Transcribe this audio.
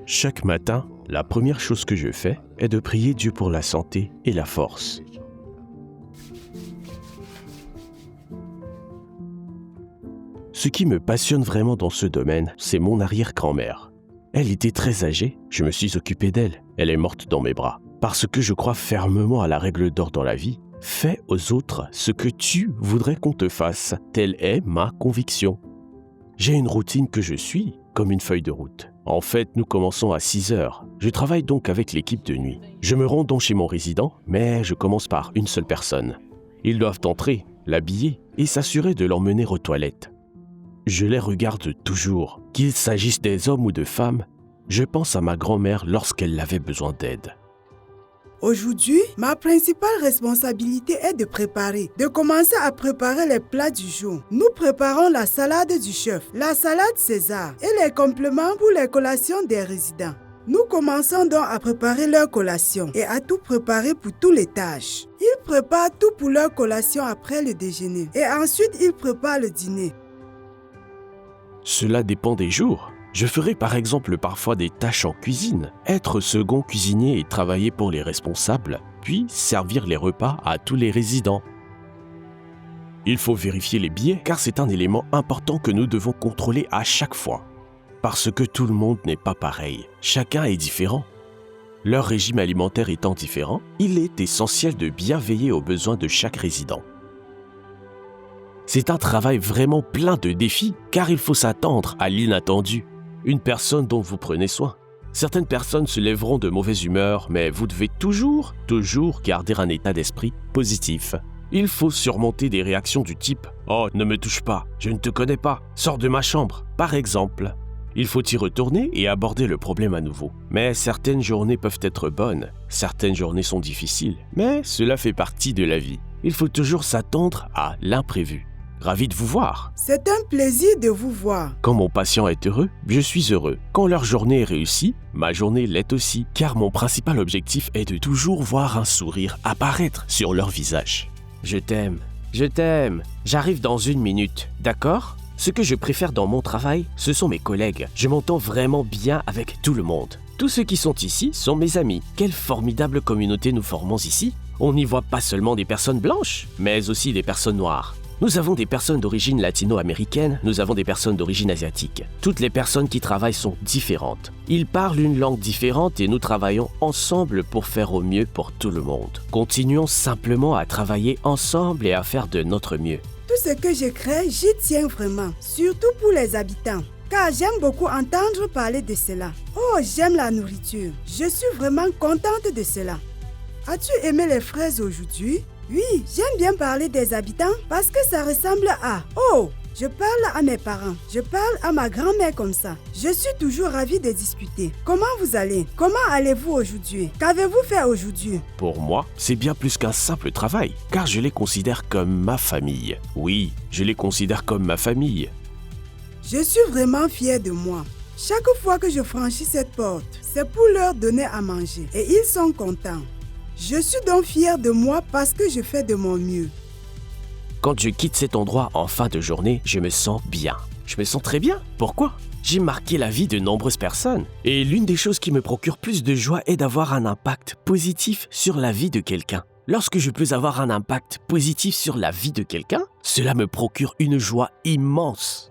Chaque matin, la première chose que je fais est de prier Dieu pour la santé et la force. Ce qui me passionne vraiment dans ce domaine, c'est mon arrière-grand-mère. Elle était très âgée, je me suis occupé d'elle, elle est morte dans mes bras. Parce que je crois fermement à la règle d'or dans la vie, fais aux autres ce que tu voudrais qu'on te fasse, telle est ma conviction. J'ai une routine que je suis, comme une feuille de route. En fait, nous commençons à 6 heures. Je travaille donc avec l'équipe de nuit. Je me rends donc chez mon résident, mais je commence par une seule personne. Ils doivent entrer, l'habiller et s'assurer de l'emmener aux toilettes. Je les regarde toujours, qu'il s'agisse des hommes ou de femmes. Je pense à ma grand-mère lorsqu'elle avait besoin d'aide. Aujourd'hui, ma principale responsabilité est de commencer à préparer les plats du jour. Nous préparons la salade du chef, la salade César et les compléments pour les collations des résidents. Nous commençons donc à préparer leur collation et à tout préparer pour tous les tâches. Ils préparent tout pour leur collation après le déjeuner et ensuite ils préparent le dîner. Cela dépend des jours. Je ferai par exemple parfois des tâches en cuisine, être second cuisinier et travailler pour les responsables, puis servir les repas à tous les résidents. Il faut vérifier les billets car c'est un élément important que nous devons contrôler à chaque fois. Parce que tout le monde n'est pas pareil, chacun est différent. Leur régime alimentaire étant différent, il est essentiel de bien veiller aux besoins de chaque résident. C'est un travail vraiment plein de défis car il faut s'attendre à l'inattendu. Une personne dont vous prenez soin. Certaines personnes se lèveront de mauvaise humeur, mais vous devez toujours garder un état d'esprit positif. Il faut surmonter des réactions du type « Oh, ne me touche pas, je ne te connais pas, sors de ma chambre », par exemple. Il faut y retourner et aborder le problème à nouveau. Mais certaines journées peuvent être bonnes, certaines journées sont difficiles, mais cela fait partie de la vie. Il faut toujours s'attendre à l'imprévu. Ravi de vous voir. C'est un plaisir de vous voir. Quand mon patient est heureux, je suis heureux. Quand leur journée est réussie, ma journée l'est aussi, car mon principal objectif est de toujours voir un sourire apparaître sur leur visage. Je t'aime, j'arrive dans 1 minute, d'accord ? Ce que je préfère dans mon travail, ce sont mes collègues. Je m'entends vraiment bien avec tout le monde. Tous ceux qui sont ici sont mes amis. Quelle formidable communauté nous formons ici. On n'y voit pas seulement des personnes blanches, mais aussi des personnes noires. Nous avons des personnes d'origine latino-américaine, nous avons des personnes d'origine asiatique. Toutes les personnes qui travaillent sont différentes. Ils parlent une langue différente et nous travaillons ensemble pour faire au mieux pour tout le monde. Continuons simplement à travailler ensemble et à faire de notre mieux. Tout ce que je crée, j'y tiens vraiment, surtout pour les habitants. Car j'aime beaucoup entendre parler de cela. Oh, j'aime la nourriture. Je suis vraiment contente de cela. As-tu aimé les fraises aujourd'hui? Oui, j'aime bien parler des habitants parce que ça ressemble à... Oh, je parle à mes parents, je parle à ma grand-mère comme ça. Je suis toujours ravie de discuter. Comment vous allez? Comment allez-vous aujourd'hui? Qu'avez-vous fait aujourd'hui? Pour moi, c'est bien plus qu'un simple travail, car je les considère comme ma famille. Oui, je les considère comme ma famille. Je suis vraiment fière de moi. Chaque fois que je franchis cette porte, c'est pour leur donner à manger et ils sont contents. Je suis donc fière de moi parce que je fais de mon mieux. Quand je quitte cet endroit en fin de journée, je me sens bien. Je me sens très bien. Pourquoi? J'ai marqué la vie de nombreuses personnes. Et l'une des choses qui me procure plus de joie est d'avoir un impact positif sur la vie de quelqu'un. Lorsque je peux avoir un impact positif sur la vie de quelqu'un, cela me procure une joie immense.